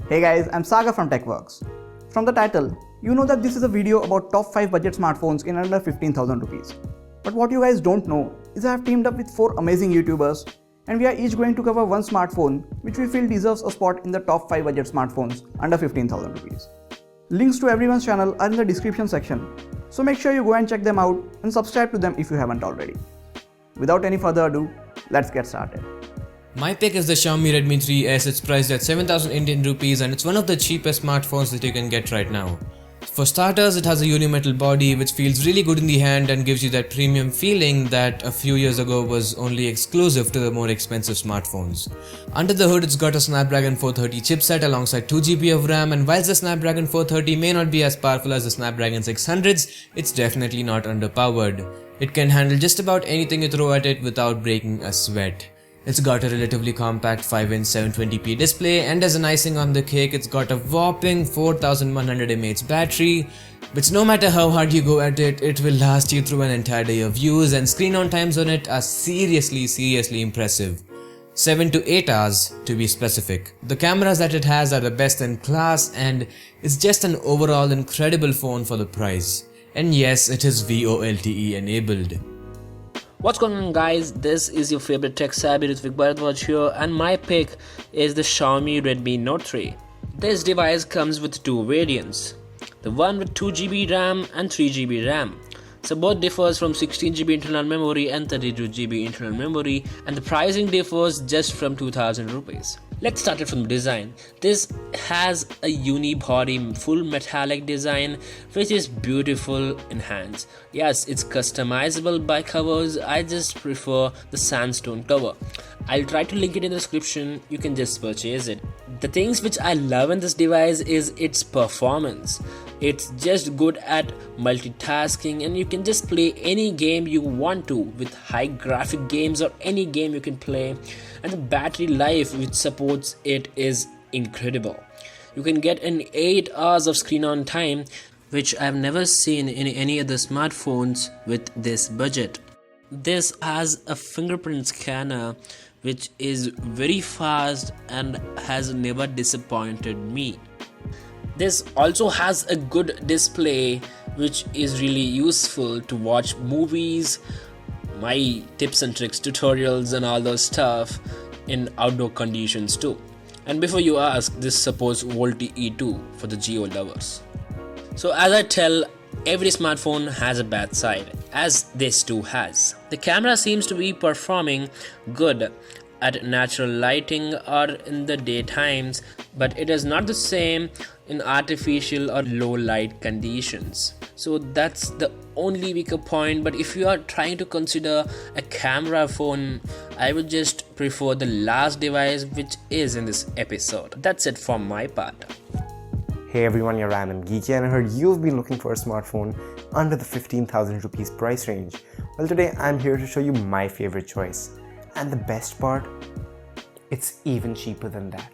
Hey guys, I'm Saga from TechWorks. From the title, you know that this is a video about top 5 budget smartphones in under 15,000 rupees. But what you guys don't know is I have teamed up with 4 amazing YouTubers and we are each going to cover one smartphone which we feel deserves a spot in the top 5 budget smartphones under 15,000 rupees. Links to everyone's channel are in the description section, so make sure you go and check them out and subscribe to them if you haven't already. Without any further ado, let's get started. My pick is the Xiaomi Redmi 3S. It's priced at 7,000 Indian rupees and it's one of the cheapest smartphones that you can get right now. For starters, it has a unimetal body which feels really good in the hand and gives you that premium feeling that a few years ago was only exclusive to the more expensive smartphones. Under the hood, it's got a Snapdragon 430 chipset alongside 2GB of RAM, and whilst the Snapdragon 430 may not be as powerful as the Snapdragon 600s, it's definitely not underpowered. It can handle just about anything you throw at it without breaking a sweat. It's got a relatively compact 5-inch 720p display, and as an icing on the cake, it's got a whopping 4100 mAh battery, which no matter how hard you go at it, it will last you through an entire day of use, and screen on times on it are seriously impressive. 7 to 8 hours to be specific. The cameras that it has are the best in class, and it's just an overall incredible phone for the price. And yes, it is VoLTE enabled. What's going on, guys? This is your favorite tech savvy Ritvik Bharadwaj here, and my pick is the Xiaomi Redmi Note 3. This device comes with two variants, the one with 2GB RAM and 3GB RAM. So both differs from 16GB internal memory and 32GB internal memory, and the pricing differs just from 2000 rupees. Let's start it from the design. This has a unibody full metallic design which is beautiful in hands. Yes, it's customizable by covers. I just prefer the sandstone cover. I'll try to link it in the description. You can just purchase it. The things which I love in this device is its performance. It's just good at multitasking, and you can just play any game you want to with high graphic games or any game you can play, and the battery life which supports it is incredible. You can get an 8 hours of screen on time, which I've never seen in any other smartphones with this budget. This has a fingerprint scanner which is very fast and has never disappointed me. This also has a good display which is really useful to watch movies, my tips and tricks tutorials and all those stuff in outdoor conditions too. And before you ask, this supports VoLTE 2 for the Geo lovers. So as I tell, every smartphone has a bad side, as this too has. The camera seems to be performing good at natural lighting or in the daytimes, but it is not the same in artificial or low light conditions. So that's the only weaker point. But if you are trying to consider a camera phone, I would just prefer the last device which is in this episode. That's it for my part. Hey everyone, you're Random Geeky, and I heard you've been looking for a smartphone under the 15,000 rupees price range. Well, today I'm here to show you my favorite choice. And the best part, it's even cheaper than that.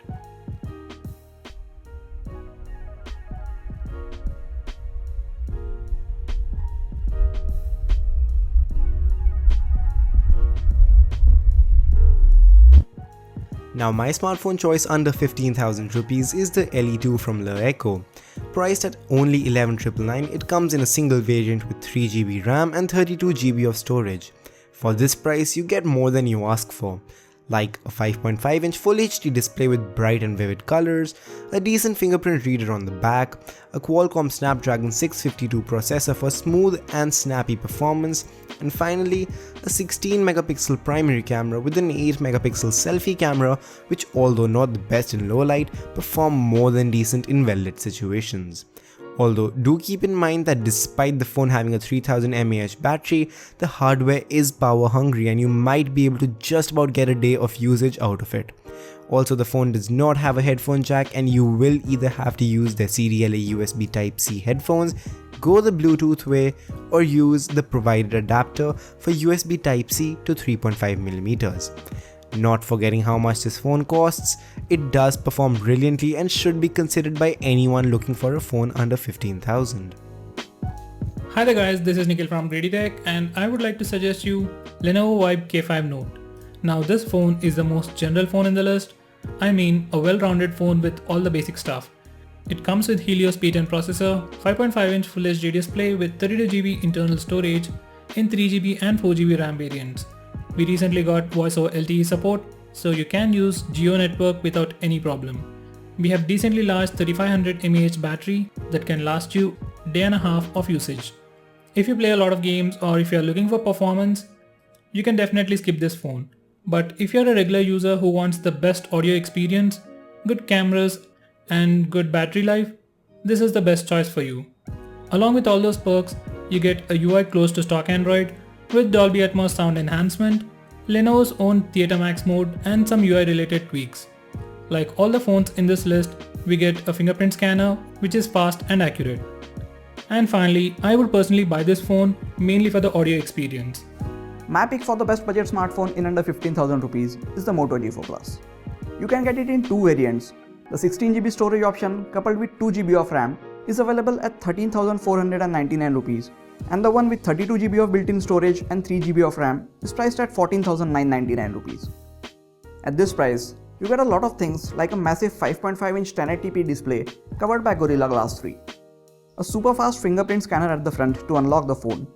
Now my smartphone choice under 15,000 rupees is the LE2 from LeEco. Priced at only 11,999, it comes in a single variant with 3GB RAM and 32GB of storage. For this price, you get more than you ask for, like a 5.5-inch Full HD display with bright and vivid colors, a decent fingerprint reader on the back, a Qualcomm Snapdragon 652 processor for smooth and snappy performance, and finally, a 16-megapixel primary camera with an 8-megapixel selfie camera, which, although not the best in low light, perform more than decent in well-lit situations. Although, do keep in mind that despite the phone having a 3000 mAh battery, the hardware is power hungry and you might be able to just about get a day of usage out of it. Also, the phone does not have a headphone jack and you will either have to use the CDLA USB Type-C headphones, go the Bluetooth way, or use the provided adapter for USB Type-C to 3.5mm. Not forgetting how much this phone costs, it does perform brilliantly and should be considered by anyone looking for a phone under 15,000. Hi there guys, this is Nikhil from Grady Tech and I would like to suggest you Lenovo Vibe K5 Note. Now this phone is the most general phone in the list I mean a well-rounded phone with all the basic stuff. It comes with Helios P10 processor, 5.5-inch Full HD display with 32GB internal storage in 3GB and 4GB RAM variants. We recently got Voice over LTE support, so you can use Geo network without any problem. We have decently large 3500 mAh battery that can last you a day and a half of usage. If you play a lot of games or if you are looking for performance, you can definitely skip this phone. But if you're a regular user who wants the best audio experience, good cameras and good battery life, this is the best choice for you. Along with all those perks, you get a UI close to stock Android with Dolby Atmos sound enhancement, Lenovo's own Theater Max mode and some UI related tweaks. Like all the phones in this list, we get a fingerprint scanner which is fast and accurate. And finally, I would personally buy this phone mainly for the audio experience. My pick for the best budget smartphone in under 15,000 rupees is the Moto G4 Plus. You can get it in two variants. The 16GB storage option coupled with 2GB of RAM is available at 13,499 rupees, and the one with 32GB of built-in storage and 3GB of RAM is priced at 14,999 rupees. At this price, you get a lot of things like a massive 5.5-inch 1080p display covered by Gorilla Glass 3, a super fast fingerprint scanner at the front to unlock the phone.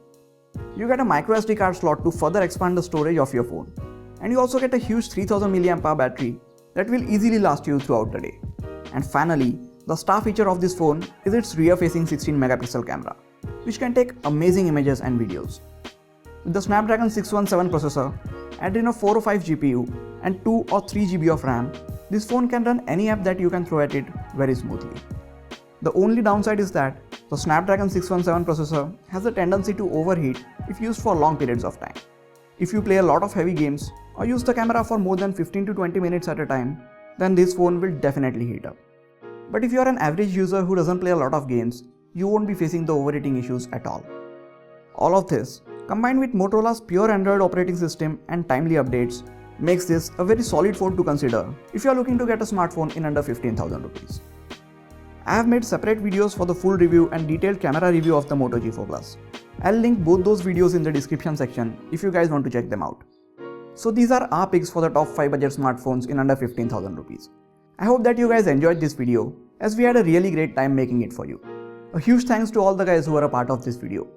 You get a microSD card slot to further expand the storage of your phone, and you also get a huge 3000 mAh battery that will easily last you throughout the day. And finally, the star feature of this phone is its rear-facing 16-megapixel camera, which can take amazing images and videos. With the Snapdragon 617 processor, Adreno 405 GPU and 2 or 3GB of RAM, this phone can run any app that you can throw at it very smoothly. The only downside is that the Snapdragon 617 processor has a tendency to overheat if used for long periods of time. If you play a lot of heavy games or use the camera for more than 15 to 20 minutes at a time, then this phone will definitely heat up. But if you are an average user who doesn't play a lot of games, you won't be facing the overheating issues at all. All of this, combined with Motorola's pure Android operating system and timely updates, makes this a very solid phone to consider if you are looking to get a smartphone in under 15,000 rupees. I have made separate videos for the full review and detailed camera review of the Moto G4 Plus. I'll link both those videos in the description section if you guys want to check them out. So these are our picks for the top 5 budget smartphones in under 15,000 rupees. I hope that you guys enjoyed this video, as we had a really great time making it for you. A huge thanks to all the guys who are a part of this video.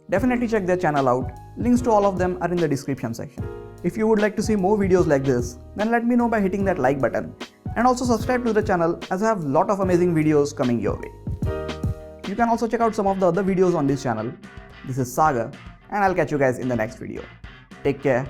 Definitely check their channel out, links to all of them are in the description section. If you would like to see more videos like this, then let me know by hitting that like button. And also subscribe to the channel, as I have a lot of amazing videos coming your way. You can also check out some of the other videos on this channel. This is Sagar, and I'll catch you guys in the next video. Take care.